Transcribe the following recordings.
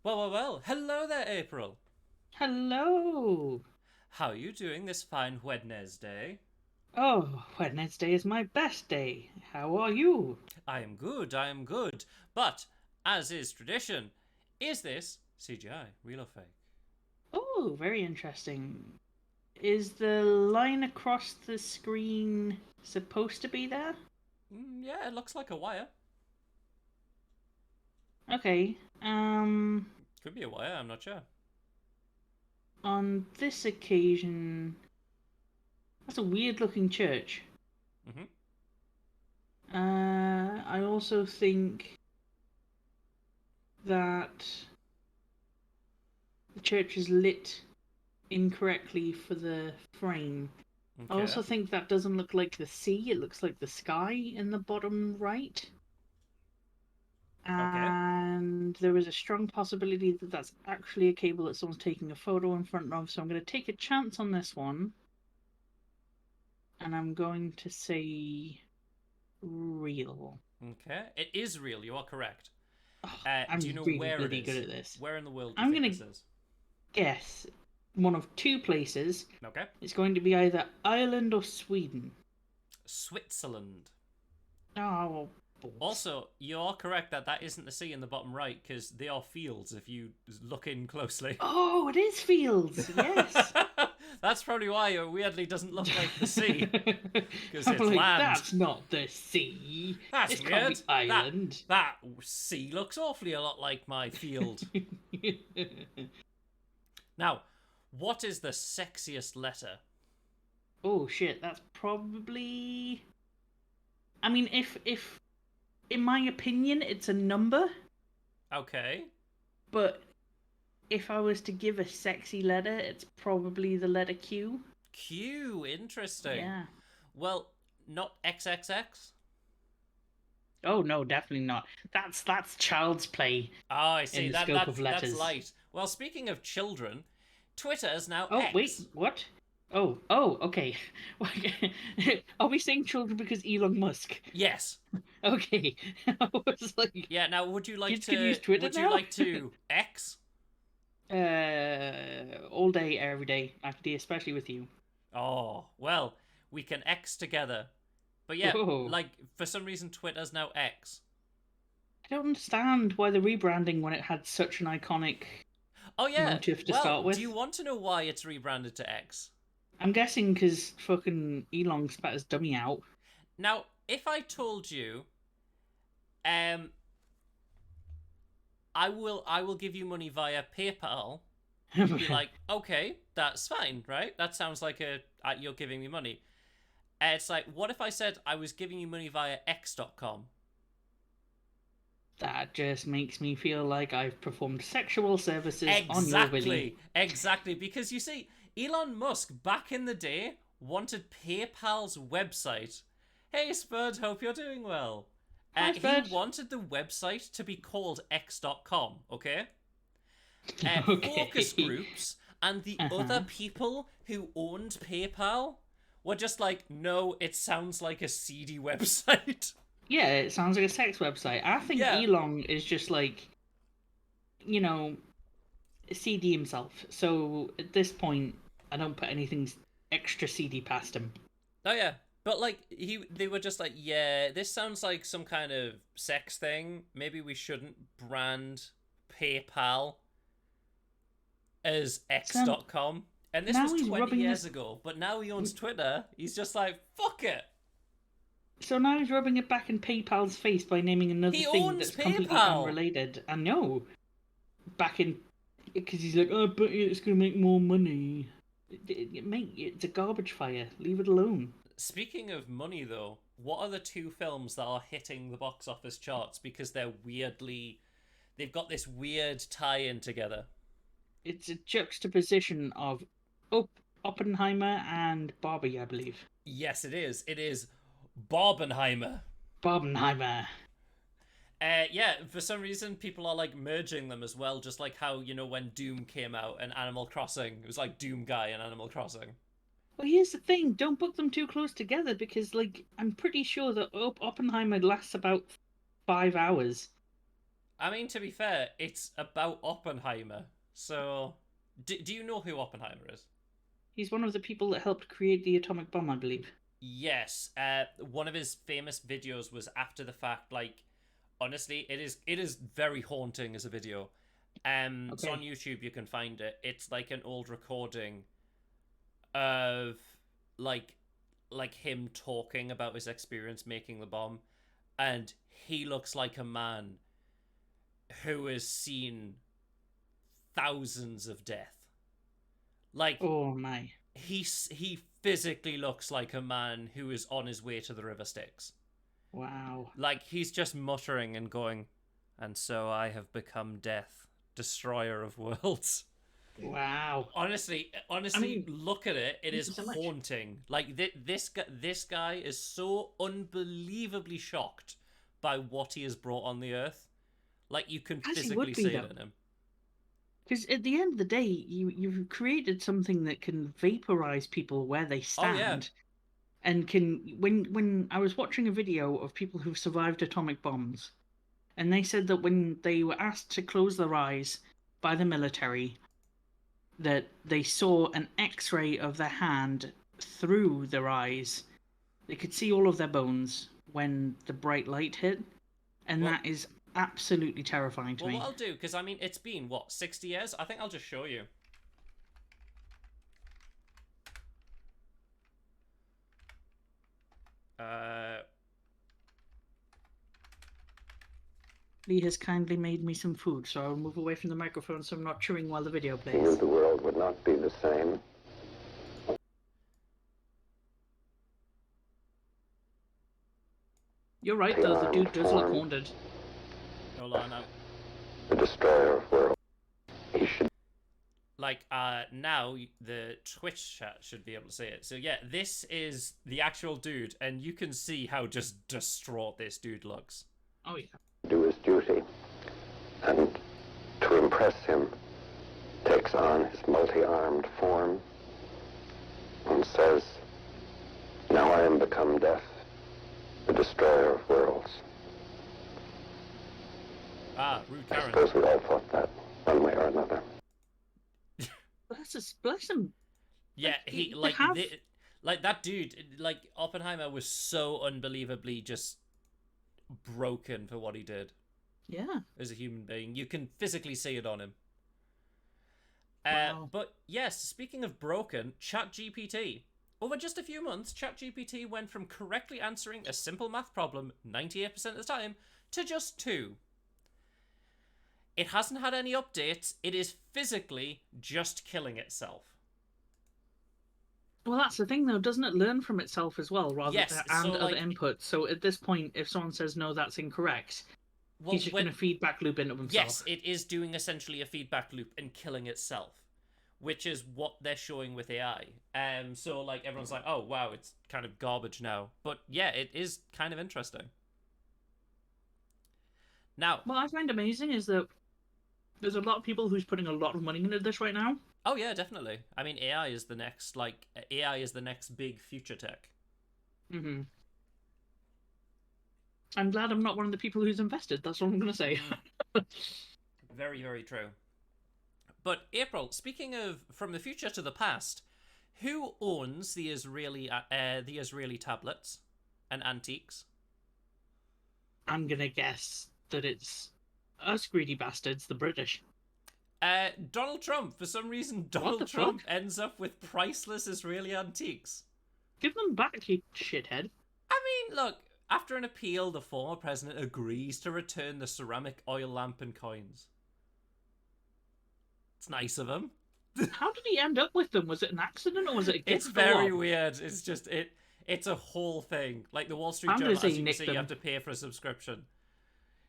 Well. Hello there, April. Hello. How are you doing this fine Wednesday? Oh, Wednesday is my best day. How are you? I am good. But, as is tradition, is this CGI, real or fake? Oh, very interesting. Is the line across the screen supposed to be there? Yeah, it looks like a wire. Okay. Could be a wire, I'm not sure. On this occasion, that's a weird looking church. Mm-hmm. I also think that the church is lit incorrectly for the frame. I Okay. also think that doesn't look like the sea, it looks like the sky in the bottom right. Okay. And there is a strong possibility that that's actually a cable that someone's taking a photo in front of, so I'm going to take a chance on this one. And I'm going to say real. Okay. It is real, you are correct. Oh, Do you I'm know really, where it really good is? at this. Where in the world do you I'm think going this to is? guess one of two places. Okay. It's going to be either Ireland or Sweden. Switzerland. Oh, balls. Also, you are correct that that isn't the sea in the bottom right, because they are fields if you look in closely. Oh, it is Fields. Yes. That's probably why it weirdly doesn't look like the sea, because I'm it's like, land. that's not the sea. That's This can't weird. be Ireland. That sea looks awfully a lot like my field. Now, what is the sexiest letter? Oh shit, that's probably. I mean, if in my opinion, it's a number, Okay. but if I was to give a sexy letter, it's probably the letter Q. Q. Interesting. Yeah. Well, not XXX. Oh no, definitely not. That's child's play Oh, I in see. the That scope of that's letters. light. Well, speaking of children, Twitter is now Oh wait, X. what? Oh, okay. Are we saying children because Elon Musk? Yes. Okay. I was like, Yeah. Now, would you like kids can use to? Twitter Would you now? like to X? All day, every day, actually, especially with you. Oh, well, we can X together. But yeah, Whoa. like for some reason, Twitter's now X. I don't understand why the rebranding when it had such an iconic Oh yeah. motive to Well, start do you with. want to know why it's rebranded to X? I'm guessing because fucking Elon spat his dummy out. Now, if I told you, um, I will give you money via PayPal, you'd be like, okay, that's fine, right? That sounds like you're giving me money. It's like, what if I said I was giving you money via X.com? That just makes me feel like I've performed sexual services on your Willy. Exactly. Because you see, Elon Musk back in the day wanted PayPal's website. Hey, Spud, hope you're doing well. Hi, He Spud. wanted the website to be called X.com, okay? Focus Okay. groups and the other Uh-huh. people who owned PayPal were just like, no, it sounds like a seedy website. Yeah, it sounds like a sex website. I think Yeah. Elon is just like, you know, CD himself. So at this point, I don't put anything extra CD past him. Oh yeah. But like they were just like, yeah, this sounds like some kind of sex thing. Maybe we shouldn't brand PayPal as So X.com. And this was now he's 20 rubbing years this. ago, but now he owns Twitter. He's just like, fuck it. So now he's rubbing it back in PayPal's face by naming another He thing owns that's completely PayPal. unrelated. I know, back in because he's like, oh, but it's gonna make more money. Mate, it's a garbage fire. Leave it alone. Speaking of money though, what are the two films that are hitting the box office charts because they've got this weird tie-in together? It's a juxtaposition of Oppenheimer and Barbie, I believe. Yes, it is. It is Barbenheimer. Barbenheimer. Yeah, for some reason people are like merging them as well, just like how, when Doom came out and Animal Crossing, it was like Doom Guy and Animal Crossing. Well, here's the thing: don't book them too close together because, like, I'm pretty sure that Oppenheimer lasts about 5 hours. I mean, to be fair, it's about Oppenheimer. So, do you know who Oppenheimer is? He's one of the people that helped create the atomic bomb, I believe. Yes. One of his famous videos was after the fact. Like, honestly, it is very haunting as a video. So on Okay. YouTube you can find it. It's like an old recording of like him talking about his experience making the bomb, and he looks like a man who has seen thousands of death. Like Oh my! he physically looks like a man who is on his way to the river Styx. Wow! Like he's just muttering and going, and so I have become death, destroyer of worlds. Wow! I Honestly, mean, look at it. It thank is you so much. haunting. Like this guy is so unbelievably shocked by what he has brought on the earth. Like you can As he physically would be see it though, in him. because at the end of the day, you've created something that can vaporize people where they Oh yeah. stand, and can when I was watching a video of people who've survived atomic bombs, and they said that when they were asked to close their eyes by the military, that they saw an X-ray of their hand through their eyes. They could see all of their bones when the bright light hit, and Well, that is absolutely terrifying to what me. I'll do, because I mean, it's been what 60 years. I think I'll just show you. Uh, Lee has kindly made me some food, so I'll move away from the microphone so I'm not chewing while the video He knew plays. the world would not be the same. You're right, The though, the armed dude does look form, haunted. hold on now. the destroyer of worlds. He should Like now the Twitch chat should be able to see it. So yeah, this is the actual dude, and you can see how just distraught this dude looks. Oh, yeah. do his duty. And to impress him, takes on his multi-armed form and says, "Now I am become death, the destroyer of worlds." Ah, rude I Karen. suppose we all thought that one way or another. Bless him. Yeah, Like, he to like have. like that dude. Like Oppenheimer was so unbelievably just broken for what he did Yeah. as a human being. You can physically see it on him. Wow. But yes, speaking of broken, ChatGPT. Over just a few months, ChatGPT went from correctly answering a simple math problem 98% of the time to just 2. It hasn't had any updates. It is physically just killing itself. Well, that's the thing, though. Doesn't it learn from itself as well, rather Yes, so and other like, inputs? So at this point, if someone says no, that's incorrect, well, he's just going to feedback loop into yes, himself. it is doing essentially a feedback loop and killing itself, which is what they're showing with AI. So like everyone's like, oh wow, it's kind of garbage now, but yeah, it is kind of interesting. Now, What I find amazing is that there's a lot of people who's putting a lot of money into this right now. oh yeah, definitely. I mean, AI is the next AI is the next big future tech. Mm-hmm. I'm glad I'm not one of the people who's invested. That's all I'm going to say. Very, very true. But April, speaking of from the future to the past, who owns the Israeli tablets and antiques? I'm going to guess that it's us greedy bastards, the British. Donald Trump. For some reason, What Donald the Trump fuck? ends up with priceless Israeli antiques. Give them back, you shithead. I mean, look, after an appeal, the former president agrees to return the ceramic oil lamp and coins. It's nice of him. How did he end up with them? Was it an accident or was it a gift It's or very what? weird. It's just it's a whole thing. Like the Wall Street I'm going Journal, to say as you can nick see, you them. have to pay for a subscription.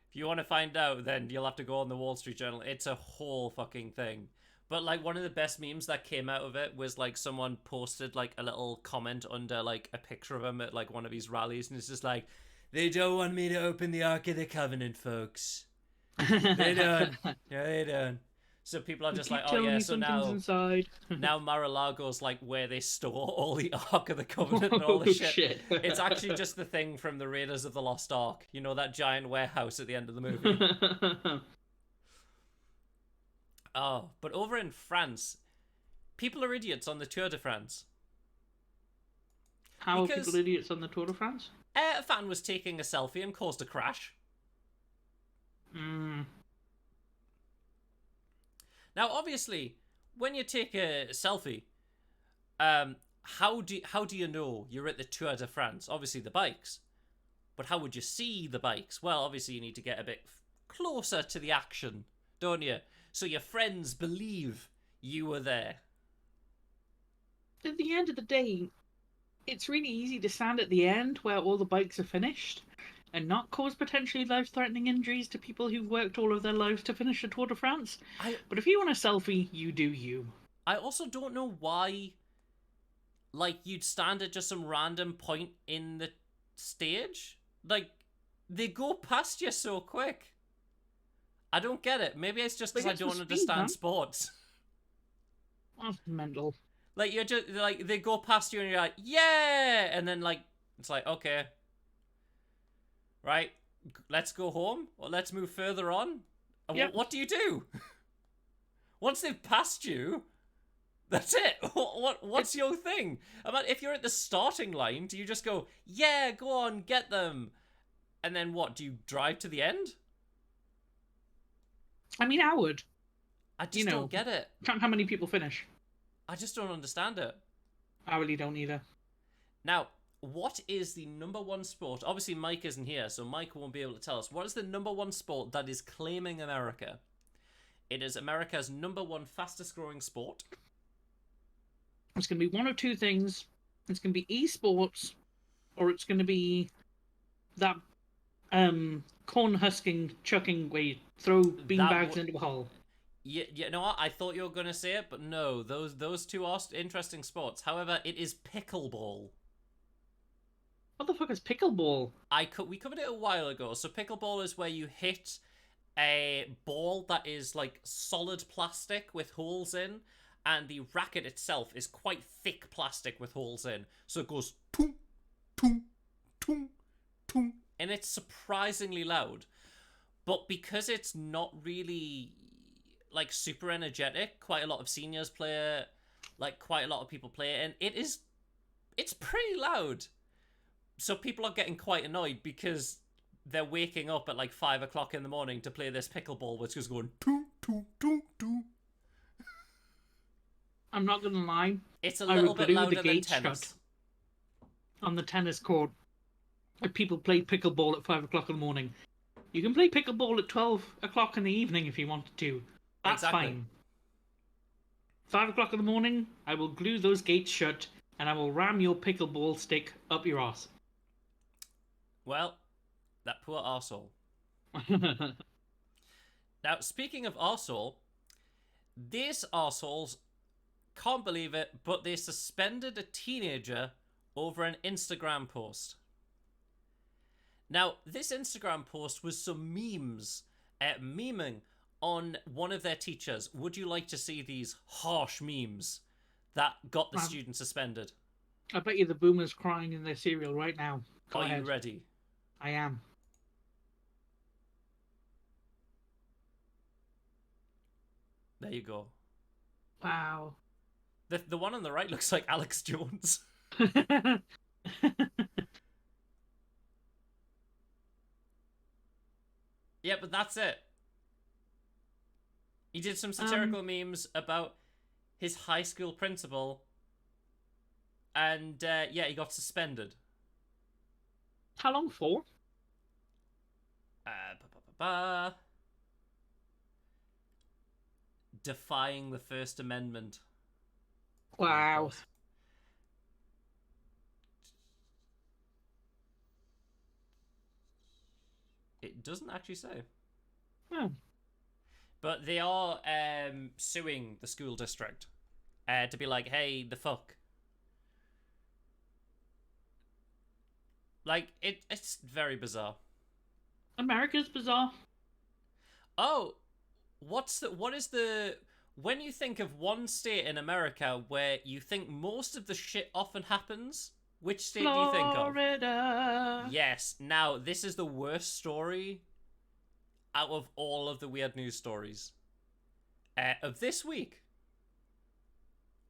If you want to find out, then you'll have to go on the Wall Street Journal. It's a whole fucking thing. But like one of the best memes that came out of it was like someone posted like a little comment under like a picture of him at like one of his rallies, and it's just like, they don't want me to open the Ark of the Covenant, folks. They don't. Yeah, they don't. So people are You just keep like, oh telling yeah, me so something's now inside. now Mar-a-Lago's like where they store all the Ark of the Covenant and all Oh the shit. shit! It's actually just the thing from the Raiders of the Lost Ark. You know, that giant warehouse at the end of the movie. Oh, but over in France, people are idiots on the Tour de France. How are Because people idiots on the Tour de France? a fan was taking a selfie and caused a crash. Mm. Now, obviously, when you take a selfie, how do you know you're at the Tour de France? Obviously, the bikes. But how would you see the bikes? Well, obviously, you need to get a bit closer to the action, don't you? So your friends believe you were there. At the end of the day, it's really easy to stand at the end where all the bikes are finished and not cause potentially life-threatening injuries to people who've worked all of their lives to finish the Tour de France. But if you want a selfie, you do you. I also don't know why, like, you'd stand at just some random point in the stage. Like, they go past you so quick. I don't get it. Maybe it's just because I But it's the don't speed, understand man. sports. That's mental. Like, you're just, like, they go past you and you're like, yeah! And then, like, it's like, okay. Right, let's go home, or let's move further on. And Yep. what do you do? Once they've passed you, that's it. What's your thing? I mean, if you're at the starting line, do you just go, yeah, go on, get them? And then what, do you drive to the end? I mean, I would. I just don't get it. Count how many people finish. I just don't understand it. I really don't either. Now, what is the number one sport? Obviously, Mike isn't here, so Mike won't be able to tell us. What is the number one sport that is claiming America? It is America's number one fastest growing sport. It's going to be one of two things. It's going to be esports, or it's going to be that corn husking, chucking where you throw beanbags into a hole. Yeah, you know what? I thought you were going to say it, but no. Those two are interesting sports. However, it is pickleball. What the fuck is pickleball? We covered it a while ago. So pickleball is where you hit a ball that is like solid plastic with holes in, and the racket itself is quite thick plastic with holes in. So it goes toom, toom, toom, toom, and it's surprisingly loud. But because it's not really like super energetic, quite a lot of seniors play it, like quite a lot of people play it, and it's pretty loud. So people are getting quite annoyed because they're waking up at like 5 o'clock in the morning to play this pickleball, which is going toom, toom, toom, toom. I'm not gonna lie. It's a I little would bit glue the louder than gates tennis. shut on the tennis court. If people play pickleball at 5 o'clock in the morning, you can play pickleball at 12 o'clock in the evening if you wanted to. That's Exactly. fine. 5 o'clock in the morning, I will glue those gates shut and I will ram your pickleball stick up your ass. Well, that poor arsehole. Now, speaking of arsehole, these arseholes can't believe it, but they suspended a teenager over an Instagram post. Now, this Instagram post was some memes, memeing on one of their teachers. Would you like to see these harsh memes that got the student suspended? I bet you the boomers crying in their cereal right now. Go Are ahead. you ready? I am. There you go. Wow. The one on the right looks like Alex Jones. Yeah, but that's it. He did some satirical memes about his high school principal, and yeah, he got suspended. How long for? Defying the First Amendment. Wow. It doesn't actually say. Oh. But they are suing the school district to be like, hey, the fuck. Like, it's very bizarre. America's bizarre. Oh, what is the when you think of one state in America where you think most of the shit often happens, which state do you think of? Florida. Yes. Now, this is the worst story out of all of the weird news stories of this week.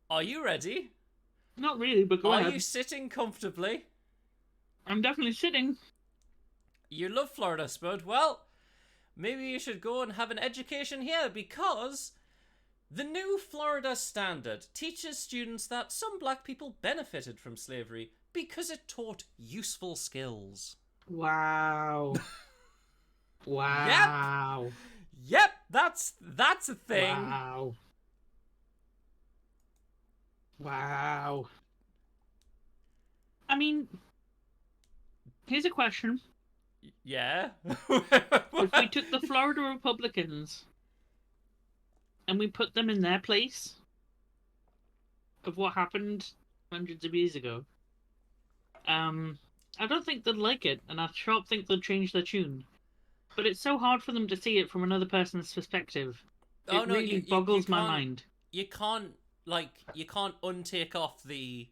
Are you ready? Not really, but go Are ahead. you sitting comfortably? I'm definitely sitting. You love Florida, Spud. Well, maybe you should go and have an education here because the new Florida standard teaches students that some black people benefited from slavery because it taught useful skills. Wow. Wow. Yep, that's a thing. Wow. Wow. I mean, here's a question. Yeah. If we took the Florida Republicans and we put them in their place of what happened hundreds of years ago, I don't think they'd like it, and I sure think they'll change their tune. But it's so hard for them to see it from another person's perspective. Oh, It no, really you boggles my can't- mind. you can't untake off the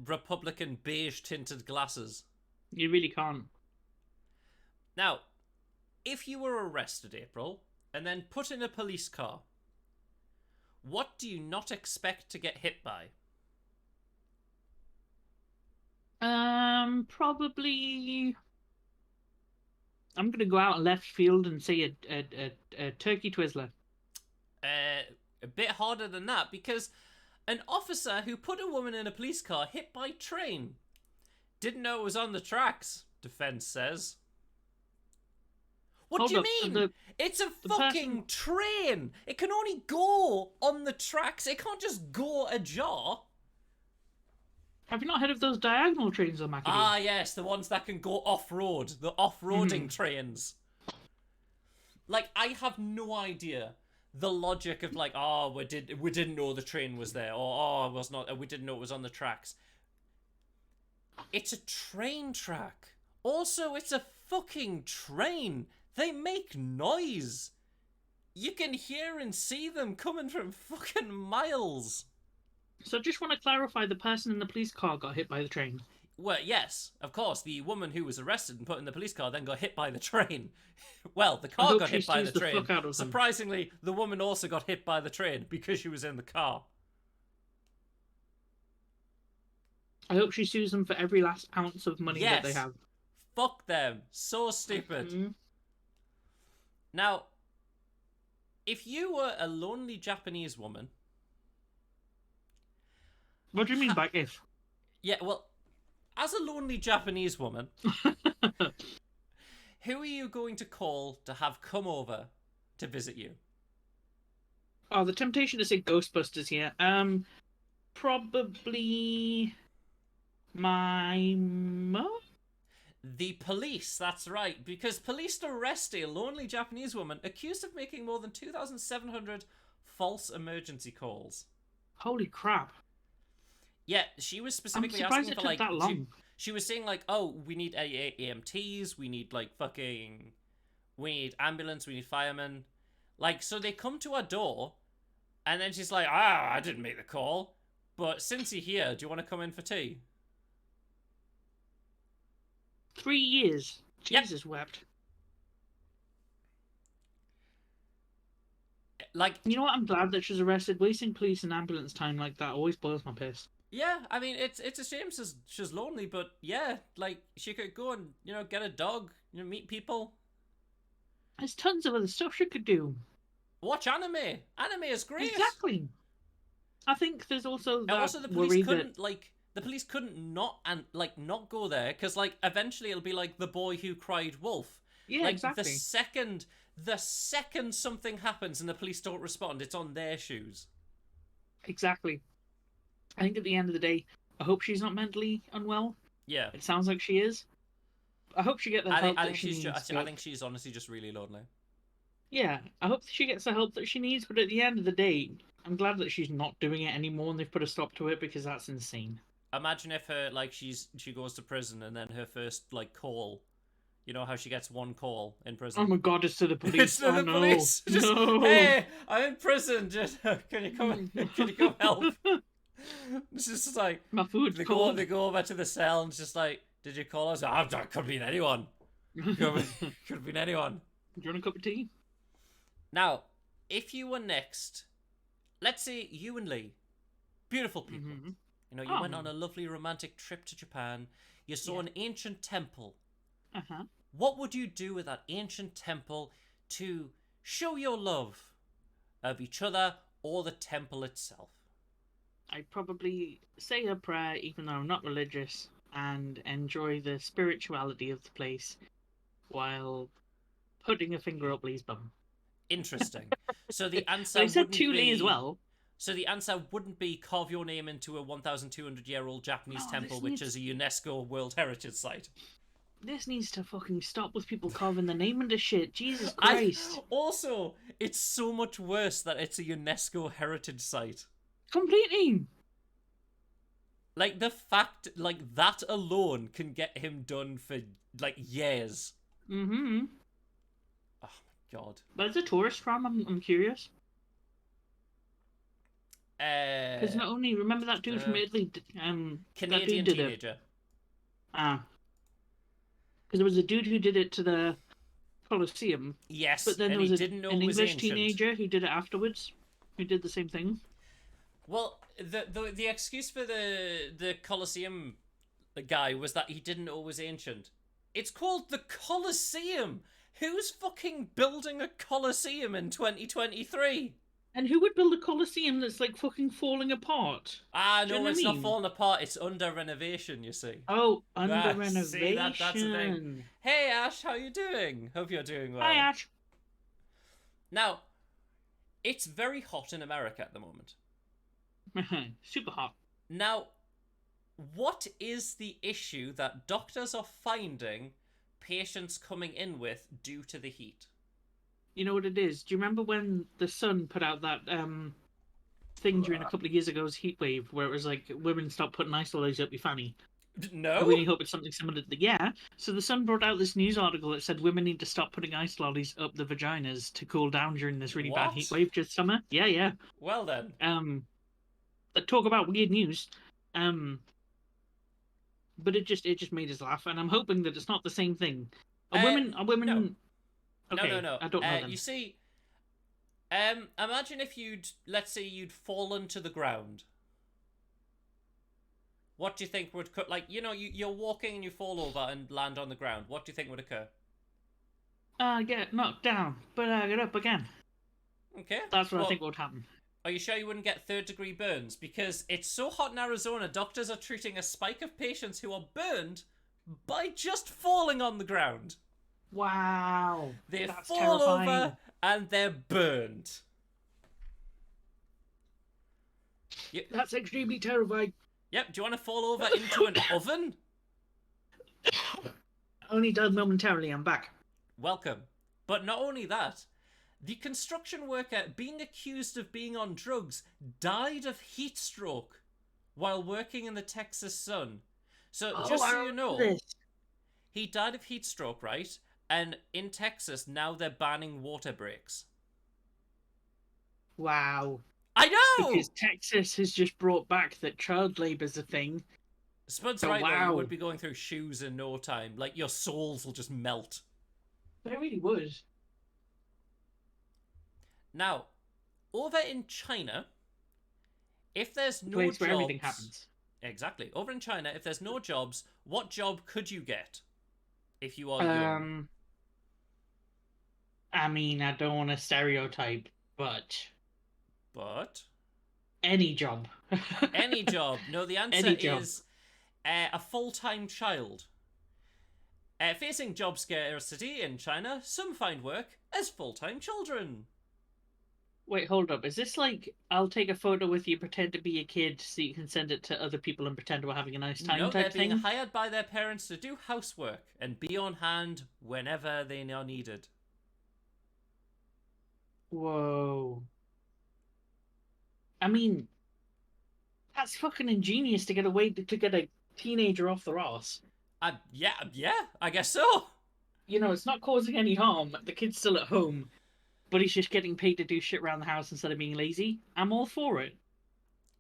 Republican beige tinted glasses. You really can't. Now, if you were arrested, April, and then put in a police car, what do you not expect to get hit by? Probably. I'm gonna go out in left field and say a turkey twizzler. A bit harder than that, because an officer who put a woman in a police car hit by train. Didn't know it was on the tracks, defense says. What Hold do you up, so mean? It's a the fucking train. It can only go on the tracks. It can't just go ajar. Have you not heard of those diagonal trains on Macadoo? Ah, yes, the ones that can go off-road. The off-roading trains. Like, I have no idea the logic of like, oh, we didn't know the train was there, or oh, it was not. We didn't know it was on the tracks. It's a train track. Also, it's a fucking train. They make noise. You can hear and see them coming from fucking miles. So I just want to clarify, the person in the police car got hit by the train. Well, yes, of course. The woman who was arrested and put in the police car then got hit by the train. Well, the car hope got she hit by sues the the train. fuck out of them. Surprisingly, the woman also got hit by the train because she was in the car. I hope she sues them for every last ounce of money that they Yes. have. Fuck them. So stupid. Mhm. Now, if you were a lonely Japanese woman... What do you mean by if? Yeah, well, as a lonely Japanese woman, who are you going to call to have come over to visit you? Oh, the temptation to say Ghostbusters here. Probably my mum? The police, that's right, because police arrest a lonely Japanese woman accused of making more than 2,700 false emergency calls. Holy crap. Yeah, she was I'm specifically surprised asking it for took like that long. she was saying like, oh, we need AMTs, we need like fucking, we need ambulance, we need firemen, like, so they come to our door, and then she's like, I didn't make the call, but since you're here, do you want to come in for tea? 3 years. Yep. Jesus wept. Like, You know what? I'm glad that she's arrested. Wasting police and ambulance time like that always boils my piss. yeah, I mean, it's a shame she's lonely, but yeah, like, she could go and, get a dog, meet people. There's tons of other stuff she could do. Watch anime. Anime is great. Exactly. I think there's also that And also, the worry police that couldn't not go there because like eventually it'll be like The Boy Who Cried Wolf. yeah, Like exactly. the second something happens and the police don't respond, it's on their shoes. Exactly. I think at the end of the day, I hope she's not mentally unwell. Yeah, It sounds like she is. I hope she gets the help I that think she she's needs. I think she's honestly just really lonely. Yeah, I hope she gets the help that she needs. But at the end of the day, I'm glad that she's not doing it anymore and they've put a stop to it because that's insane. Imagine if she goes to prison and then her first like call You know how she gets one call in Oh prison? my god, it's to the police. It's to Oh the no. police. Just, No. hey, I'm in prison. Just can you come? Can you come help? It's just like My food's they cold. go over to the cell and it's just like, did you call us? Oh, that could have been anyone. Could have been anyone. Do you want a cup of tea? Now, if you were next, let's say you and Lee, beautiful people. Mhm. You know, you went Oh. on a lovely romantic trip to Japan. You saw Yeah. an ancient temple. Uh-huh. What would you do with that ancient temple to show your love of each other or the temple itself? I'd probably say a prayer, even though I'm not religious, and enjoy the spirituality of the place while putting a finger up Lee's bum. Interesting. So the answer But I said wouldn't to be Lee as well. So the answer wouldn't be carve your name into a 1,200-year-old Japanese No, temple, this which needs- is a UNESCO World Heritage Site. This needs to fucking stop with people carving the name into shit. Jesus I- Christ. also, it's so much worse that it's a UNESCO Heritage Site. Completely. Like, the fact, like, that alone can get him done for, like, years. Mm-hmm. Oh, my God. But it's a tourist from, I'm curious. Because not only, remember that dude from Italy, that Canadian dude did it. teenager. Because there was a dude who did it to the Colosseum, Yes, but then and there was he didn't know an it was English ancient. teenager who did it afterwards, who did the same thing. Well, the excuse for the Colosseum guy was that he didn't know it was ancient. It's called the Colosseum. Who's fucking building a Colosseum in 2023? And who would build a Colosseum that's like fucking falling apart? Ah, Do you no, know what it's I not mean? falling apart. It's under renovation, you see. Oh, under Ah, renovation. see, that's the thing. Hey, Ash, how you doing? Hope you're doing well. Hi, Ash. Now, it's very hot in America at the moment. Super hot. Now, what is the issue that doctors are finding patients coming in with due to the heat? You know what it is? Do you remember when the Sun put out that thing during a couple of years ago's heat wave where it was like women stop putting ice lollies up your fanny? I No? really hope it's something similar to the So the Sun brought out this news article that said women need to stop putting ice lollies up the vaginas to cool down during this really bad What? heat wave this summer. Yeah. Well then. Talk about weird news. But it just made us laugh, and I'm hoping that it's not the same thing. Are women? No. Okay, No. I don't know them. You see, imagine if let's say you'd fallen to the ground. What do you think would you're walking and you fall over and land on the ground. What do you think would occur? Get knocked down, but get up again. Okay. That's what well, I think would happen. Are you sure you wouldn't get third-degree burns? Because it's so hot in Arizona, doctors are treating a spike of patients who are burned by just falling on the ground. Wow. They That's fall terrifying. over and they're burned. That's extremely terrifying. Yep, do you want to fall over into an oven? Only does momentarily, I'm back. Welcome. But not only that, the construction worker being accused of being on drugs died of heat stroke while working in the Texas sun. So just so you know, he died of heat stroke, right? And in Texas, now they're banning water breaks. Wow. I know! Because Texas has just brought back that child labor's a thing. Spud's So, right, though, you wow. would be going through shoes in no time. Like, your soles will just melt. But I really would. Now, over in China, if there's no Place jobs... where everything happens. Exactly. Over in China, if there's no jobs, what job could you get if you are young? I mean, I don't want to stereotype, but But? any job. Any job. No, the answer Any job. is a full-time child. Facing job scarcity in China, some find work as full-time children. Wait, hold up. Is this like, I'll take a photo with you, pretend to be a kid, so you can send it to other people and pretend we're having a nice time No, they're type being thing? hired by their parents to do housework and be on hand whenever they are needed. Whoa. I mean, that's fucking ingenious to get a teenager off their ass. Yeah, I guess so. it's not causing any harm. The kid's still at home, but he's just getting paid to do shit around the house instead of being lazy. I'm all for it.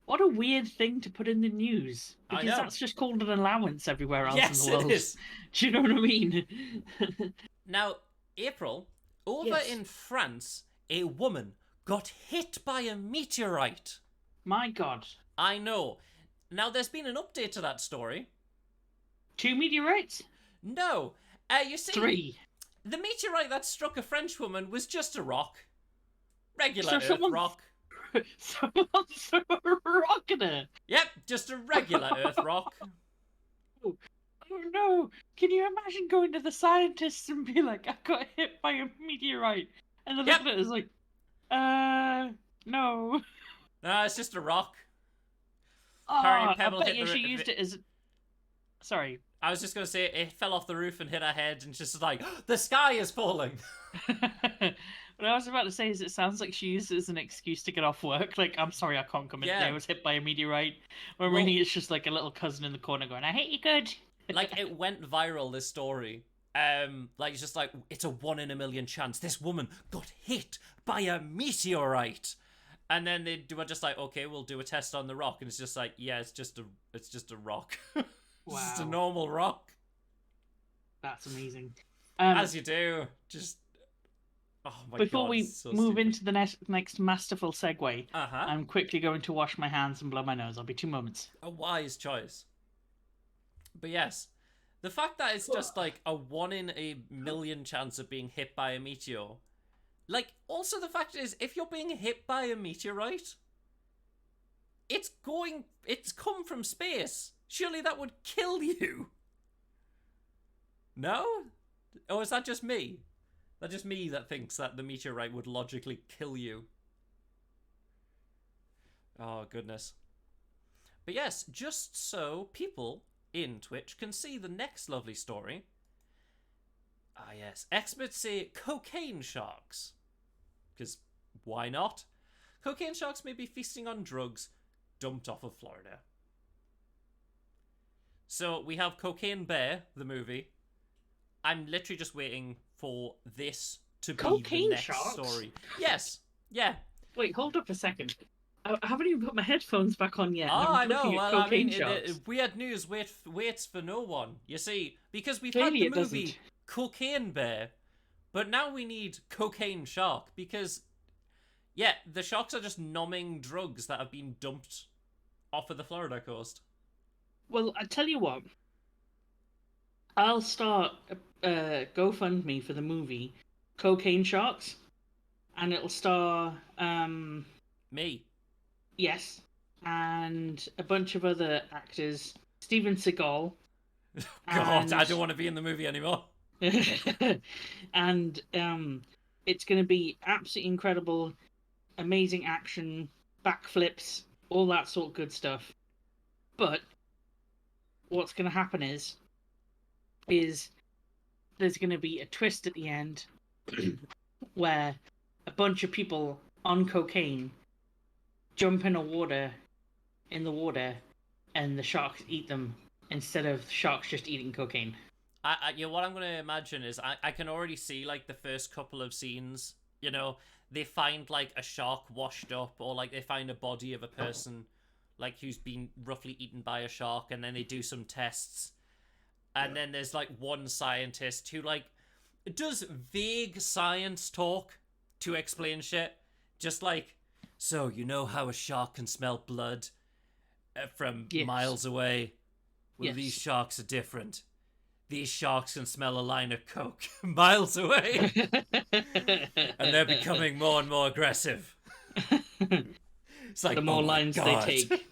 What a weird thing to put in the news, I because know. that's just called an allowance everywhere else Yes, in the it world. is. Do you know what I mean? Now, April, over Yes. in France, a woman got hit by a meteorite. My God. I know. Now, there's been an update to that story. 2 meteorites? No. You see, 3. the meteorite that struck a French woman was just a rock. Regular So Earth someone- rock. Someone threw a rock at her. Yep, just a regular Earth rock. Oh no! Can you imagine going to the scientists and be like, I got hit by a meteorite? And they're Yep. looking at us like, no. No, it's just a rock. Oh, Apparently I Pebble bet hit you the- she used it as... Sorry. I was just going to say, it fell off the roof and hit her head, and just like, the sky is falling. What I was about to say is it sounds like she used it as an excuse to get off work. Like, I'm sorry, I can't come in today. Yeah. I was hit by a meteorite. When Well- really it's just like a little cousin in the corner going, I hate you good. Like, it went viral, this story. Like, it's just like, it's a 1 in a million chance. This woman got hit by a meteorite. And then they were just like, okay, we'll do a test on the rock. And it's just like, yeah, it's just a rock. It's just a Wow. normal rock. That's amazing. As you do. Just, oh my god. Before we so move stupid. into the next masterful segue, Uh-huh. I'm quickly going to wash my hands and blow my nose. I'll be 2 moments. A wise choice. But yes, the fact that it's just like a 1 in a million chance of being hit by a meteor. Like, also the fact is, if you're being hit by a meteorite, it's come from space. Surely that would kill you. No? Or is that just me? That just me that thinks that the meteorite would logically kill you? Oh, goodness. But yes, just so people in Twitch can see the next lovely story. Ah, yes. Experts say cocaine sharks. Because why not? Cocaine sharks may be feasting on drugs dumped off of Florida. So we have Cocaine Bear, the movie. I'm literally just waiting for this to be the Cocaine next sharks? story. Yes. Yeah. Wait, hold up a second. I haven't even put my headphones back on yet. and Oh, I I'm know. looking at Well, I cocaine mean, sharks. weird news waits for no one. You see, because we've Clearly had it the movie doesn't. Cocaine Bear, but now we need Cocaine Shark because, yeah, the sharks are just numbing drugs that have been dumped off of the Florida coast. Well, I tell you what. I'll start GoFundMe for the movie Cocaine Sharks, and it'll star Me. yes, and a bunch of other actors. Steven Seagal. God, I And- don't want to be in the movie anymore. And it's going to be absolutely incredible, amazing action, backflips, all that sort of good stuff. But what's going to happen is there's going to be a twist at the end where a bunch of people on cocaine jump in the water, and the sharks eat them instead of sharks just eating cocaine. You know, what I'm going to imagine is I can already see, like, the first couple of scenes. You know, they find, like, a shark washed up, or, like, they find a body of a person, like, who's been roughly eaten by a shark, and then they do some tests. And then there's, like, one scientist who, like, does vague science talk to explain shit. Just like, so, you know how a shark can smell blood from Yes. miles away? Well, Yes. these sharks are different. These sharks can smell a line of coke miles away, and they're becoming more and more aggressive. It's like, The more oh my lines God. they take.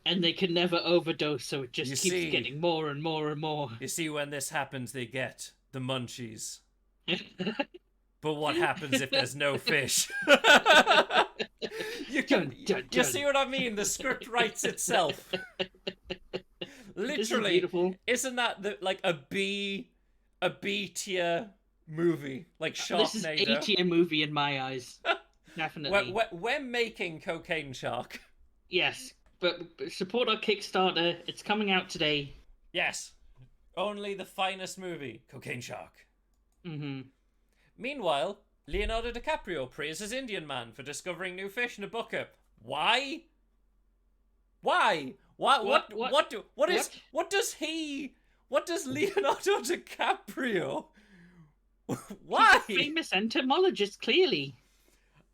And they can never overdose, so it just You keeps see. getting more and more and more. You see, when this happens, they get the munchies. But what happens if there's no fish? You Dun, dun, you dun. see what I mean? The script writes itself. This is Literally, beautiful. isn't that like a B tier movie, like This is Sharknado? A-tier movie in my eyes. Definitely. We're making Cocaine Shark. Yes, but support our Kickstarter. It's coming out today. Yes. Only the finest movie, Cocaine Shark. Mm-hmm. Meanwhile, Leonardo DiCaprio praises Indian man for discovering new fish in a bucket. Why? Why? What does Leonardo DiCaprio? Why? He's a famous entomologist, clearly.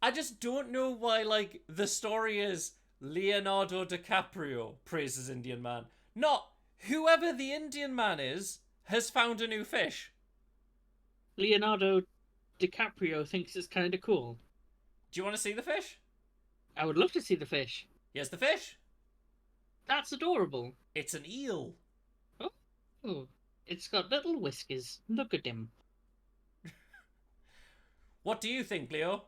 I just don't know why, like, the story is Leonardo DiCaprio praises Indian man. Not whoever the Indian man is has found a new fish. Leonardo DiCaprio thinks it's kind of cool. Do you want to see the fish? I would love to see the fish. Here's the fish. That's adorable. It's an eel. Oh, it's got little whiskers. Look at him. What do you think, Leo?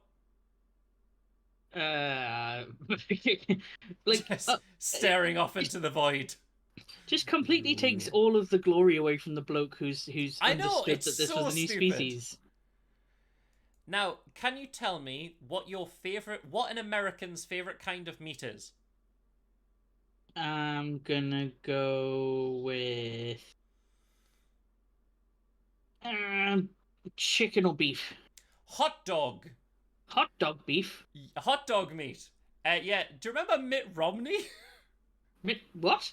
Like Just staring off into the void. just completely takes all of the glory away from the bloke who's I know, understood it's that this so was a new stupid. species. Now, can you tell me what an American's favorite kind of meat is? I'm gonna go with chicken or beef. Hot dog. Hot dog beef. Hot dog meat. Yeah. Do you remember Mitt Romney? What?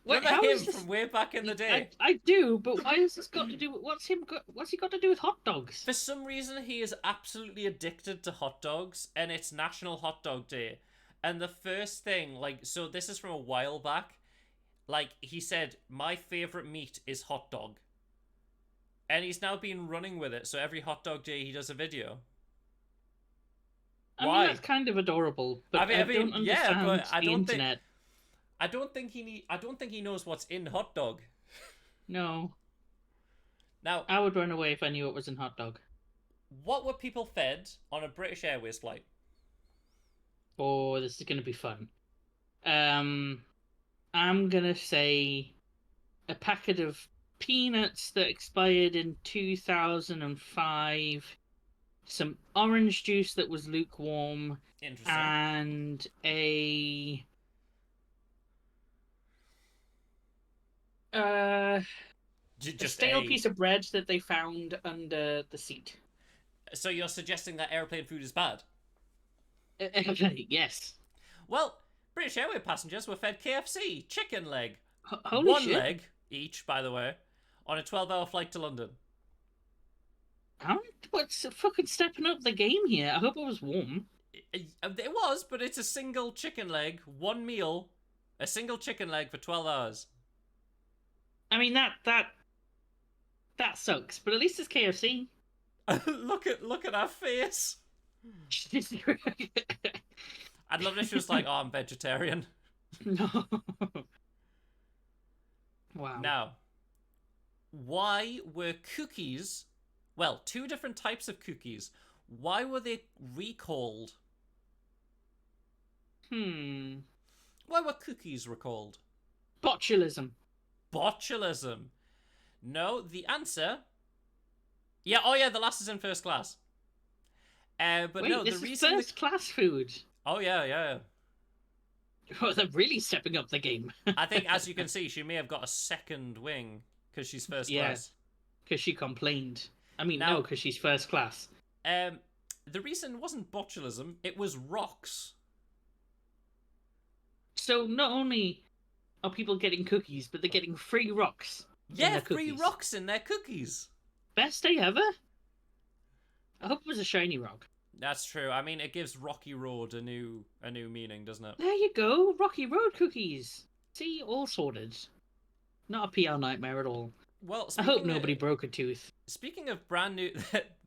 Remember how him is this? from way back in the day? I do, but why has this got to do with what's he got to do with hot dogs? For some reason, he is absolutely addicted to hot dogs, and it's National Hot Dog Day. And the first thing, like, so this is from a while back, like, he said, my favorite meat is hot dog. And he's now been running with it, so every hot dog day he does a video. I Why? mean, that's kind of adorable, but I don't understand but I the don't think- internet. I don't think he knows what's in hot dog. No, Now, I would run away if I knew it was in hot dog. what were people fed on a British Airways flight? Oh, this is gonna be fun. I'm gonna say a packet of peanuts that expired in 2005, some orange juice that was lukewarm, Interesting. and a Just stale a- piece of bread that they found under the seat. So you're suggesting that airplane food is bad? Yes. Well, British Airways passengers were fed KFC chicken leg, Holy one shit! leg each, by the way, on a 12-hour flight to London. What's fucking stepping up the game here? I hope it was warm. It was, but it's a single chicken leg, one meal, a single chicken leg for 12 hours. I mean that sucks, but at least it's KFC. look at our face. I'd love if she was like, "Oh, I'm vegetarian." No. Wow. Now, why were cookies? Well, two different types of cookies. Why were they recalled? Why were cookies recalled? Botulism. Botulism. No, the answer. Yeah. Oh, yeah. The last is in first class. But Wait, no, this the is reason. first class food. Oh yeah. Oh, they're really stepping up the game. I think, as you can see, she may have got a second wing because she's first class. Because she complained. I mean, Now- no, because she's first class. The reason wasn't botulism; it was rocks. So not only are people getting cookies, but they're getting free rocks. in Yeah, their free cookies. rocks in their cookies. Best day ever. I hope it was a shiny rock. That's true. I mean, it gives Rocky Road a new meaning, doesn't it? There you go, Rocky Road cookies. See, all sorted. Not a PR nightmare at all. Well, I hope nobody broke a tooth. Speaking of brand new,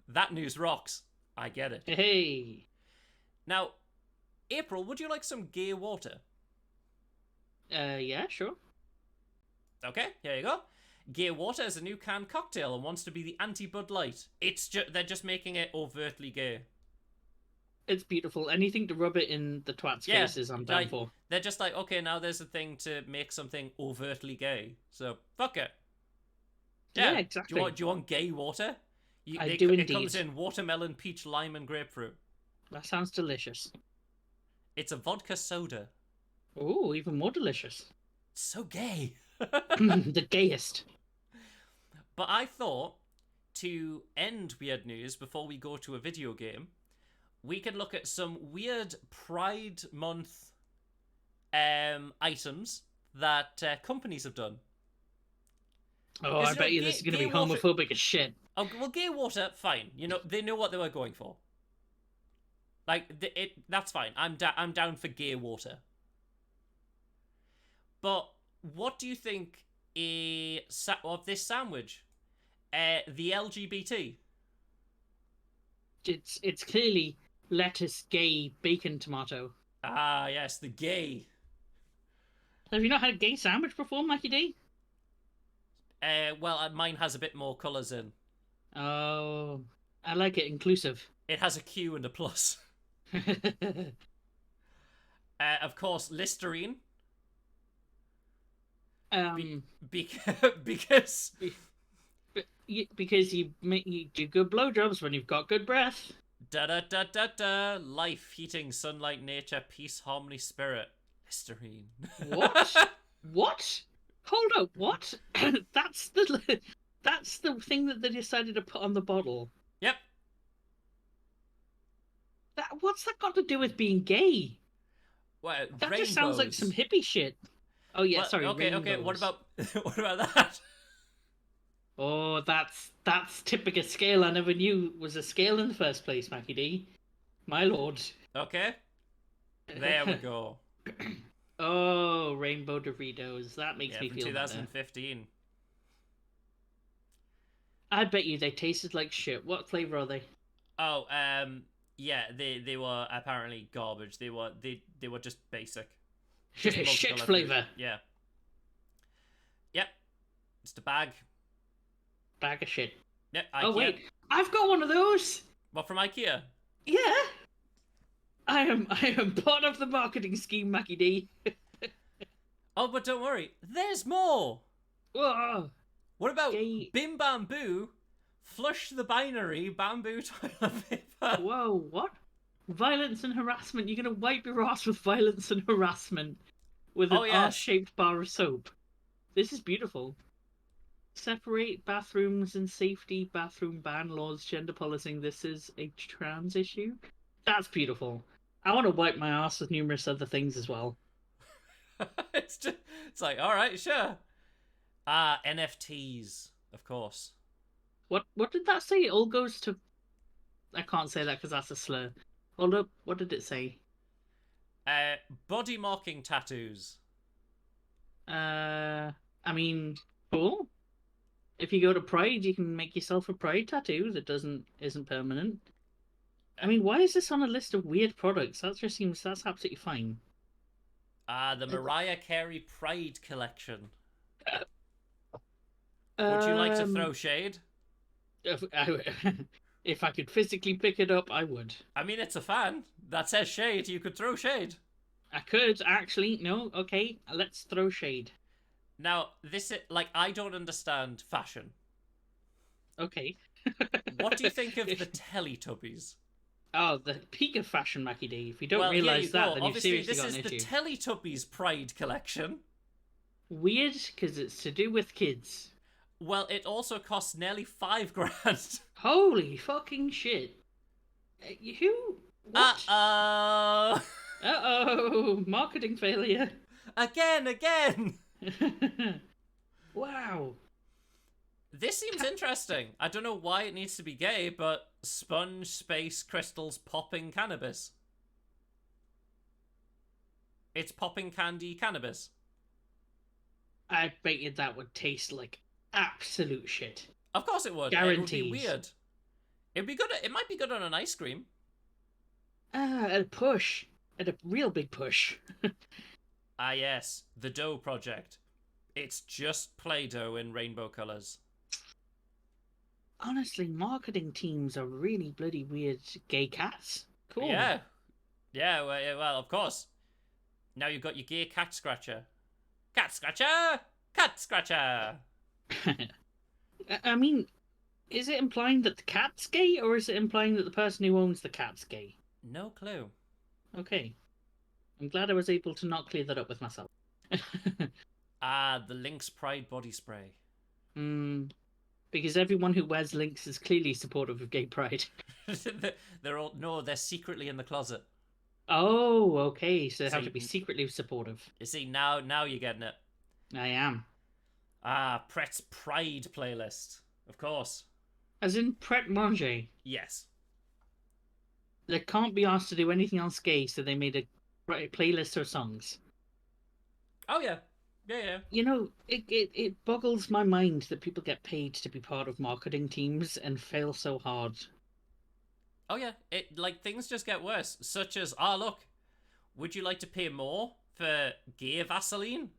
that news rocks. I get it. Hey. Now, April, would you like some gay water? Yeah, sure. Okay, here you go. Gay Water is a new canned cocktail and wants to be the anti-Bud Light. They're just making it overtly gay. It's beautiful. Anything to rub it in the twats' faces, I'm down like, for. They're just like, okay, now there's a thing to make something overtly gay. So, fuck it. Yeah, exactly. Do you want gay water? I do It indeed. comes in watermelon, peach, lime, and grapefruit. That sounds delicious. It's a vodka soda. Oh, even more delicious. So gay. The gayest. But I thought, to end weird news before we go to a video game, we could look at some weird Pride Month items that companies have done. Oh, I bet you this is going to be homophobic as shit. Oh, well, Gay Water, fine. You know, they know what they were going for. Like, that's fine. I'm down for Gay Water. But what do you think of this sandwich? The LGBT. It's clearly lettuce, gay, bacon, tomato. Ah, yes, the gay. Have you not had a gay sandwich before, Mackie D? Well, mine has a bit more colours in. Oh, I like it inclusive. It has a Q and a plus. Of course, Listerine. Because you do good blowjobs when you've got good breath. Da. Life, heating, sunlight, nature, peace, harmony, spirit. Listerine. What? What? Hold up, what? That's the thing that they decided to put on the bottle. Yep. What's that got to do with being gay? Well, that rainbows. Just sounds like some hippie shit. Oh yeah, well, sorry. Okay. Rainbows. What about that? Oh, that's typical scale I never knew was a scale in the first place, Mackie D. My lord. Okay. There we go. Oh, rainbow Doritos. That makes me feel 2015. better. I bet you they tasted like shit. What flavor are they? Oh, yeah, they were apparently garbage. They were just basic. Just shit flavor. Yeah. Yep. Just a bag. Bag of shit. Yeah. IKEA. Oh wait, I've got one of those. What, from IKEA? Yeah. I am part of the marketing scheme, Mackie D. Oh, but don't worry, there's more. Whoa. What about Bim Bam Boo? Flush the binary bamboo toilet paper. Whoa, what? Violence and harassment. You're gonna wipe your ass with violence and harassment with an arse-shaped bar of soap. This is beautiful. Separate bathrooms and safety, bathroom ban laws, gender policing. This is a trans issue. That's beautiful. I want to wipe my ass with numerous other things as well. It's like, all right, sure. NFTs, of course. What did that say? It all goes to... I can't say that because that's a slur. Hold up, what did it say? Body marking tattoos. I mean, cool. If you go to Pride, you can make yourself a Pride tattoo that isn't permanent. I mean, why is this on a list of weird products? That just seems that's absolutely fine. The Mariah Carey Pride collection. Would you like to throw shade? If I could physically pick it up, I would. I mean, it's a fan that says shade. You could throw shade. I could actually. No, okay. Let's throw shade. Now, this is like, I don't understand fashion. Okay. What do you think of the Teletubbies? Oh, the peak of fashion, Mackie D. If you don't realise that, then you've seriously got an issue. This is the Teletubbies Pride collection. Weird, because it's to do with kids. Well, it also costs nearly $5,000. Holy fucking shit. Who? What? Uh-oh. Uh-oh. Marketing failure. Again. Wow. This seems interesting. I don't know why it needs to be gay, but sponge, space, crystals, popping cannabis. It's popping candy cannabis. I bet you that would taste like absolute shit. Of course it would. Guaranteed. It would be weird. It'd be good. It might be good on an ice cream. At a push. At a real big push. Ah, yes. The Dough Project. It's just Play-Doh in rainbow colours. Honestly, marketing teams are really bloody weird gay cats. Cool. Yeah. Yeah, well, of course. Now you've got your gay cat scratcher. Cat scratcher! Cat scratcher! I mean, is it implying that the cat's gay, or is it implying that the person who owns the cat's gay? No clue. Okay. I'm glad I was able to not clear that up with myself. The Lynx Pride body spray. Because everyone who wears links is clearly supportive of gay pride. They're secretly in the closet. Oh, okay. So they have See, to be secretly supportive. You see, now you're getting it. I am. Ah, Pret's Pride playlist. Of course. As in Pret Manger. Yes. They can't be asked to do anything else gay, so they made a playlist of songs. Oh, yeah. Yeah. You know, it boggles my mind that people get paid to be part of marketing teams and fail so hard. Oh, yeah. Things just get worse. Such as, look, would you like to pay more for gay Vaseline?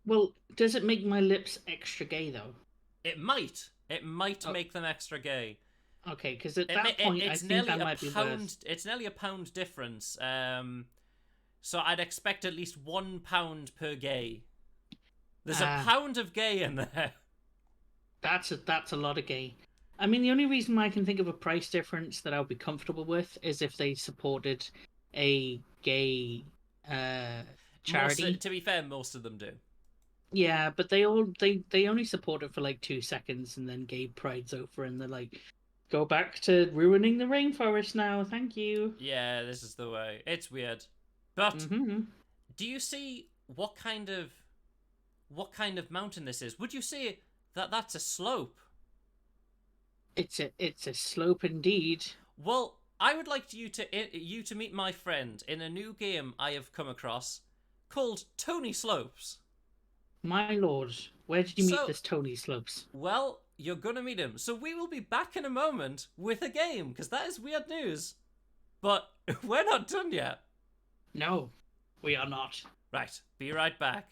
Well, does it make my lips extra gay, though? It might. It might make them extra gay. Okay, because at that point, I think that might be worse. It's nearly a pound difference. So I'd expect at least £1 per gay. There's a pound of gay in there. That's a lot of gay. I mean, the only reason why I can think of a price difference that I would be comfortable with is if they supported a gay charity. To be fair, most of them do. Yeah, but they only support it for like 2 seconds, and then gay pride's over, and they're like, "Go back to ruining the rainforest now, thank you." Yeah, this is the way. It's weird. But do you see what kind of mountain this is? Would you say that that's a slope? It's a slope indeed. Well, I would like you to meet my friend in a new game I have come across called Tony Slopes. My lord, where did you meet this Tony Slopes? Well, you're gonna meet him. So we will be back in a moment with a game, because that is weird news. But we're not done yet. No, we are not. Right, be right back.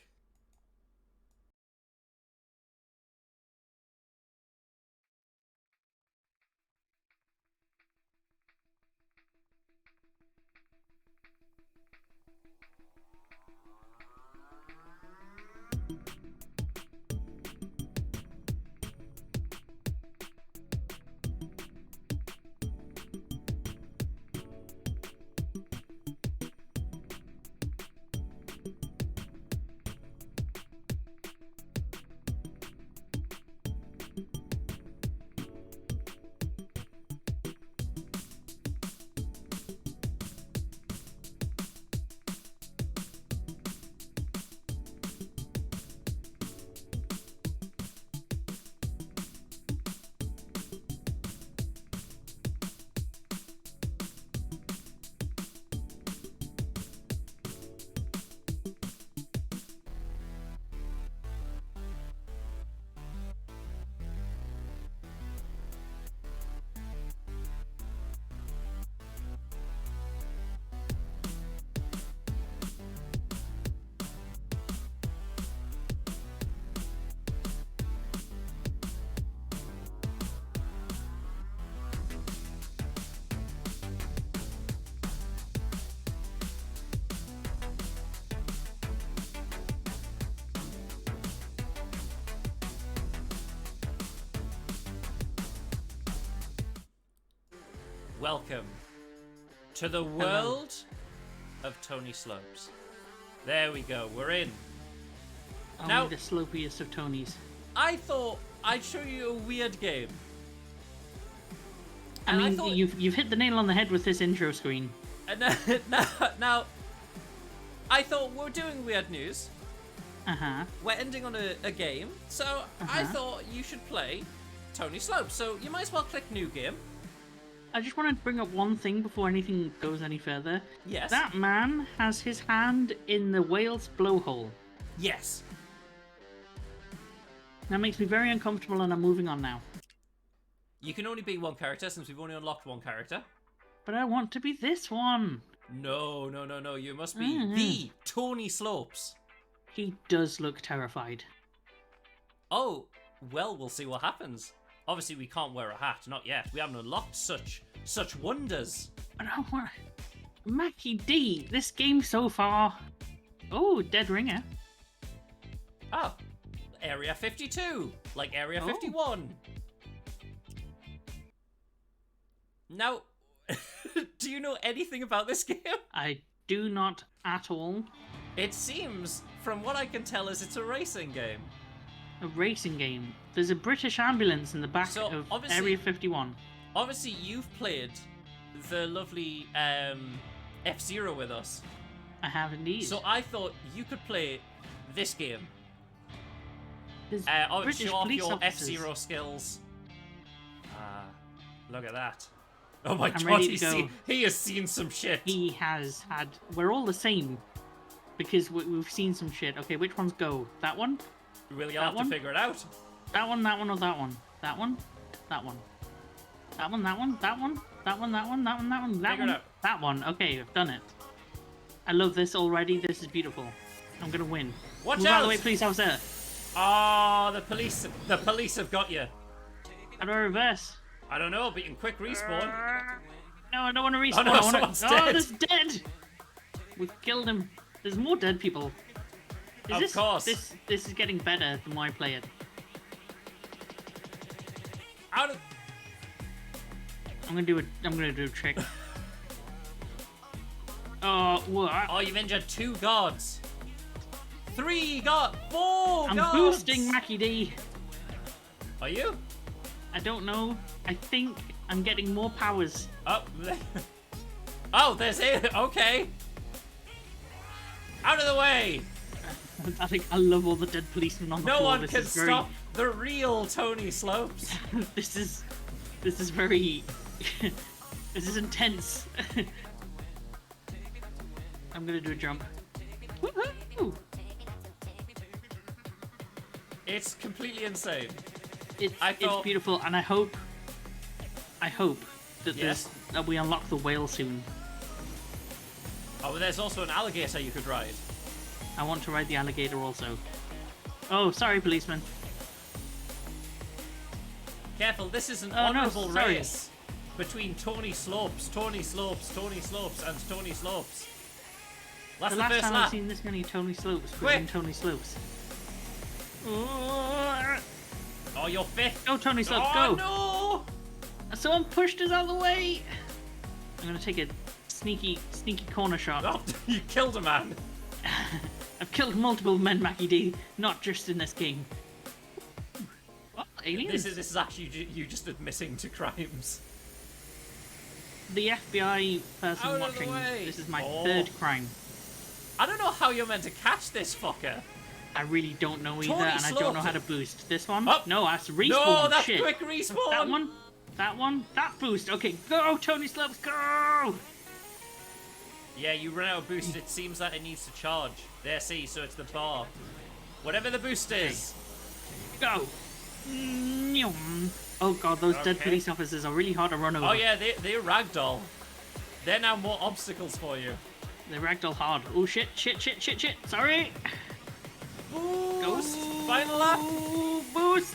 Welcome to the world of Tony Slopes. There we go, we're in. Now, the slopiest of Tonys. I thought I'd show you a weird game. I mean, you've hit the nail on the head with this intro screen. And now, I thought we're doing weird news. We're ending on a game, so I thought you should play Tony Slopes. So you might as well click new game. I just wanted to bring up one thing before anything goes any further. Yes. That man has his hand in the whale's blowhole. Yes. That makes me very uncomfortable, and I'm moving on now. You can only be one character since we've only unlocked one character. But I want to be this one. No. You must be the Tony Slopes. He does look terrified. Oh, well, we'll see what happens. Obviously, we can't wear a hat, not yet. We haven't unlocked such wonders. But I want... Mackie D, this game so far. Oh, dead ringer. Oh, Area 52, like Area 51. Now, do you know anything about this game? I do not at all. It seems, from what I can tell, is it's a racing game. A racing game. There's a British ambulance in the back So, of obviously- Area 51. Obviously, you've played the lovely F-Zero with us. I have indeed. So I thought you could play this game. There's Show off police your officers. F-Zero skills. Look at that. Oh my I'm god, ready to go. he has seen some shit. He has had. We're all the same because we've seen some shit. Okay, which ones go? That one? Will you that have one? to figure it out? That one, or that one? That one? That one. That one, that one, that one, that one, that one, that one, that one, that Figure it one. out. That one. Okay, I've done it. I love this already. This is beautiful. I'm gonna win. Watch Move out of out! the way, please, officer. Oh, the police have got you. How do I reverse? I don't know, but you can quick respawn. No, I don't want to respawn. Oh no, I wanna... someone's Oh, dead. there's dead. We've killed him. There's more dead people. Of course. This is getting better the more I play it. Out of... I'm gonna do a trick. Oh, what? Oh, you've injured 2 guards. 3 guards. 4 I'm guards. boosting Mackie D. Are you? I don't know. I think I'm getting more powers. Oh, oh, there's it. Okay. Out of the way. I think I love all the dead policemen on the No floor. one This can is very, stop the real Tony Slopes. this is very. This is intense. I'm gonna do a jump. Woohoo! It's completely insane. It's I thought- beautiful, and I hope that Yes. that we unlock the whale soon. Oh, but there's also an alligator you could ride. I want to ride the alligator also. Oh, sorry, policeman. Careful, this is an Oh, no, honourable sorry. race between Tony Slopes, Tony Slopes, Tony Slopes, and Tony Slopes. That's The the last first time lap. I've seen this many Tony Slopes was Quick. in Tony Slopes. Oh, you're fifth. Go, Tony Slopes, Oh, go! no! Someone pushed us out of the way! I'm gonna take a sneaky corner shot. Oh, you killed a man. I've killed multiple men, Mackie D, not just in this game. What? Aliens? This is actually you just admitting to crimes. The FBI person Out of the watching. way. This is my Oh. 3rd crime. I don't know how you're meant to catch this fucker. I really don't know either, Tony and I don't know how to Slaughter. boost. This one? Up. No, I have to respawn. No, that's Shit. quick respawn. That one? That one? That boost. Okay, go, Tony Slopes, go! Yeah, you run out of boost. It seems that it needs to charge. There, see, so it's the bar. Whatever the boost is. Go! Nyum. Oh god, those dead Okay. police officers are really hard to run over. Oh yeah, they're ragdoll. They're now more obstacles for you. They ragdoll hard. Oh shit, sorry! Boost! Final lap! Ooh, boost!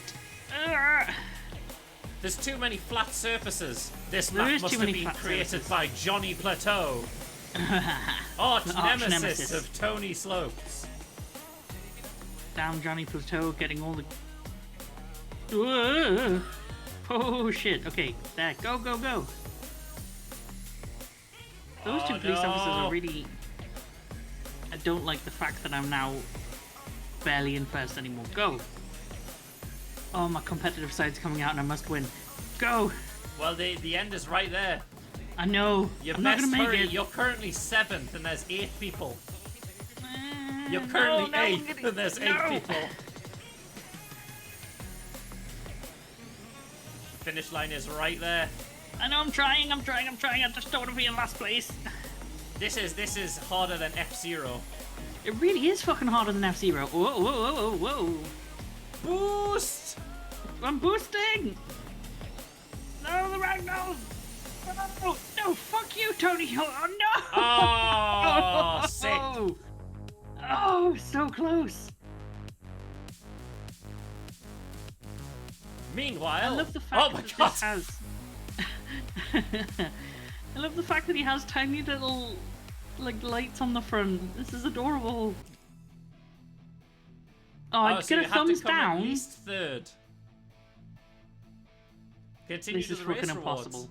There's too many flat surfaces. This There map is must too have many been flat created surfaces. by Johnny Plateau. Arch nemesis nemesis. of Tony Slopes. Down Johnny Plateau, getting all the... Whoa. Oh shit, okay, there, go! Those two Oh, police officers no. are really... I don't like the fact that I'm now barely in first anymore. Go! Oh, my competitive side's coming out and I must win. Go! Well, the end is right there. I know. You I'm not best gonna make hurry. it. You're currently 7th and there's 8 people. You're No, currently no, I'm 8th getting- and there's 8 no. people. Finish line is right there. I know I'm trying. I just don't want to be in last place. This is harder than F-Zero. It really is fucking harder than F-Zero. Whoa. Boost! I'm boosting! No, the ragdolls! No, fuck you, Tony! Oh, no! Oh, sick. Oh, so close! Meanwhile, I love the fact oh my that god, this has... I love the fact that he has tiny little, like, lights on the front. This is adorable. Oh, I'd so get you a have to thumbs come at down. least 3rd. Continue This to is the fucking race impossible.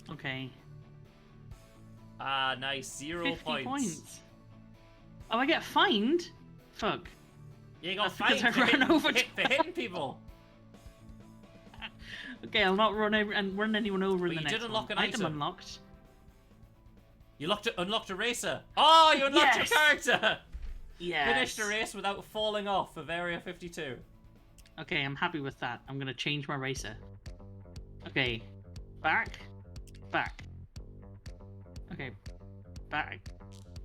rewards. Okay. Nice. 0 50 points. points. Oh, I get fined? Fuck. You got That's because fined I ran over for hitting people. Okay, I'll not run anyone over But in the you next did unlock one. an item. Unlocked. You unlocked a racer. Oh, you unlocked Yes! your character. Yes. Finished a race without falling off of Area 52. Okay, I'm happy with that. I'm gonna change my racer. Okay, back. Okay, back.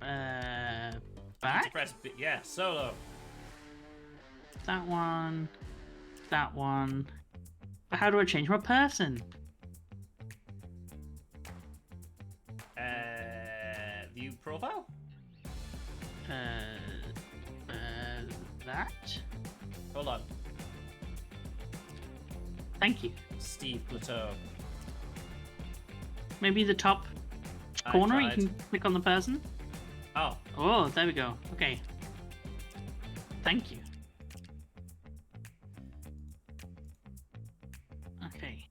Need to Back. press B. Yeah, solo. That one. But how do I change my person? View profile. That. Hold on. Thank you. Steve Plateau. Maybe the top I corner. You tried. can click on the person. Oh, Oh, there we go. Okay. Thank you. Okay.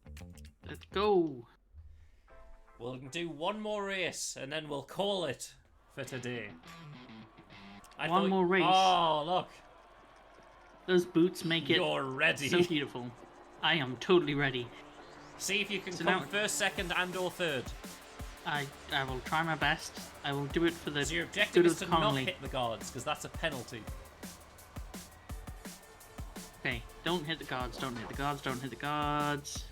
Let's go. we'll do one more race and then we'll call it for today. One more race. Oh, look. Those boots make it You're ready. so beautiful. I am totally ready. See if you can So come now- first, second, and or third. I will try my best. I will do it for the So your objective good is of to not Connolly. hit the guards, because that's a penalty. Okay, don't hit the guards, don't hit the guards, don't hit the guards.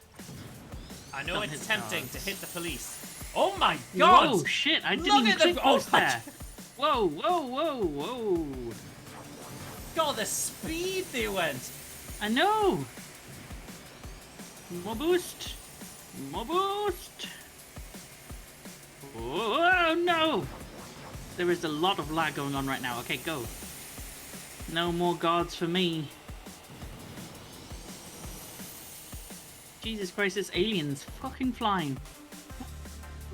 I know Don't hit it's the tempting guards. to hit the police. Oh my god! Whoa, shit, I didn't Look even at the- click oh what's my- there. Whoa. God, the speed they went! I know. More boost. Oh no! There is a lot of lag going on right now. Okay, go. No more guards for me. Jesus Christ, this alien's fucking flying.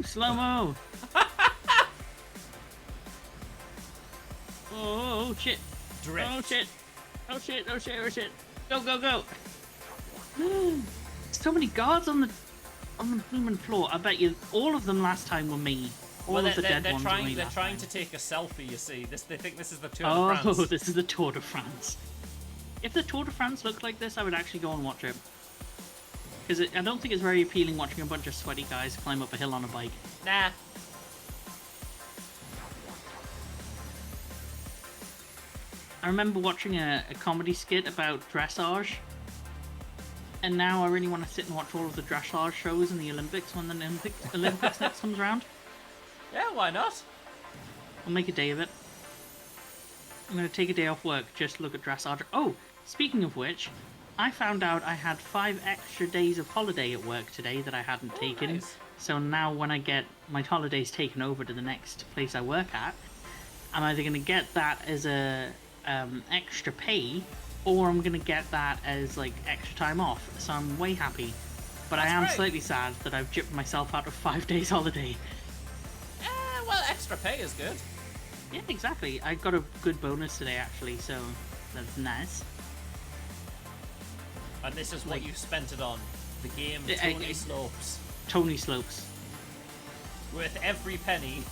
Slow-mo. Oh shit. Drift. Oh shit. Go. So many guards on the blooming floor. I bet you all of them last time were me. All Well, of the dead they're ones were me they're last trying time. to take a selfie, you see. They think this is the Tour Oh, de France. this is the Tour de France. If the Tour de France looked like this, I would actually go and watch it. Because I don't think it's very appealing watching a bunch of sweaty guys climb up a hill on a bike. Nah. I remember watching a comedy skit about dressage. And now I really want to sit and watch all of the dressage shows in the Olympics when the Olympics next comes around. Yeah, why not? I'll make a day of it. I'm going to take a day off work just to look at dressage. Oh, speaking of which, I found out I had 5 extra days of holiday at work today that I hadn't taken. Nice. So now when I get my holidays taken over to the next place I work at, I'm either going to get that as a extra pay, or I'm going to get that as like extra time off. So I'm way happy. But I That's am great. slightly sad that I've gypped myself out of 5 days holiday. Well, extra pay is good. Yeah, exactly. I got a good bonus today, actually, so that's nice. And this is what you spent it on. The game I- Tony Slopes. Tony Slopes. Worth every penny.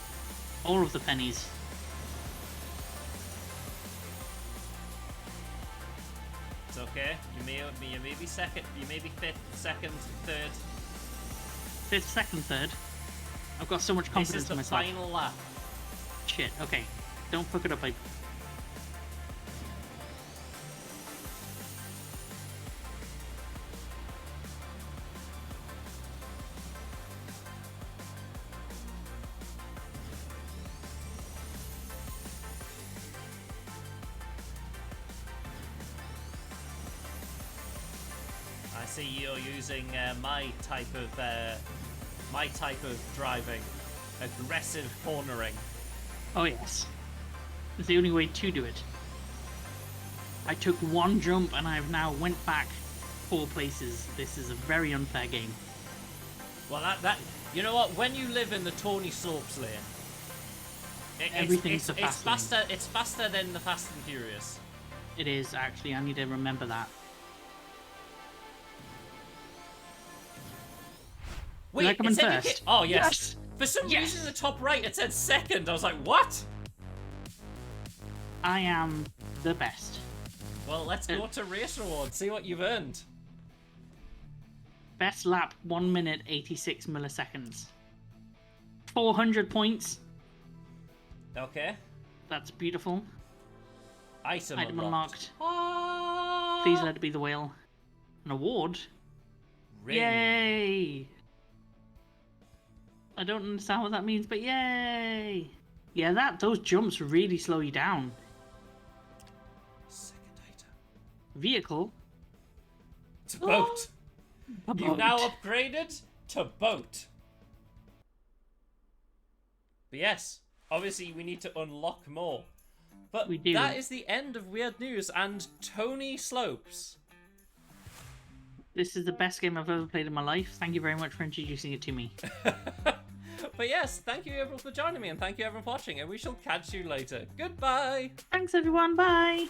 All of the pennies. It's okay. You may be second. You may be fifth, second, third. 5th, 2nd, 3rd. I've got so much This confidence is the in myself. final lap. Shit, okay. Don't fuck it up, like... I see you're using my type of driving, aggressive cornering. Oh, yes. It's the only way to do it. I took 1 jump and I've now went back 4 places. This is a very unfair game. Well, that you know what? When you live in the Tony Slopes lane, Everything's the it's fast lane. faster. It's faster than the Fast and Furious. It is, actually. I need to remember that. Wait, I come in it said you first? hit- Oh yes. Yes! For some Yes! reason, in the top right it said second. I was like, what? I am the best. Well, let's go to race rewards. See what you've earned. Best lap, 1 minute 86 milliseconds. 400 points. Okay. That's beautiful. Item Item unlocked. unlocked. Please let it be the whale. An award. Ring. Yay! I don't understand what that means, but yay! Yeah, those jumps really slow you down. Second item. Vehicle. To boat. A You've boat. now upgraded to boat. But yes, obviously we need to unlock more. But We do. that is the end of Weird News and Tony Slopes. This is the best game I've ever played in my life. Thank you very much for introducing it to me. But yes, thank you everyone for joining me, and thank you everyone for watching, and we shall catch you later. Goodbye! Thanks everyone, bye!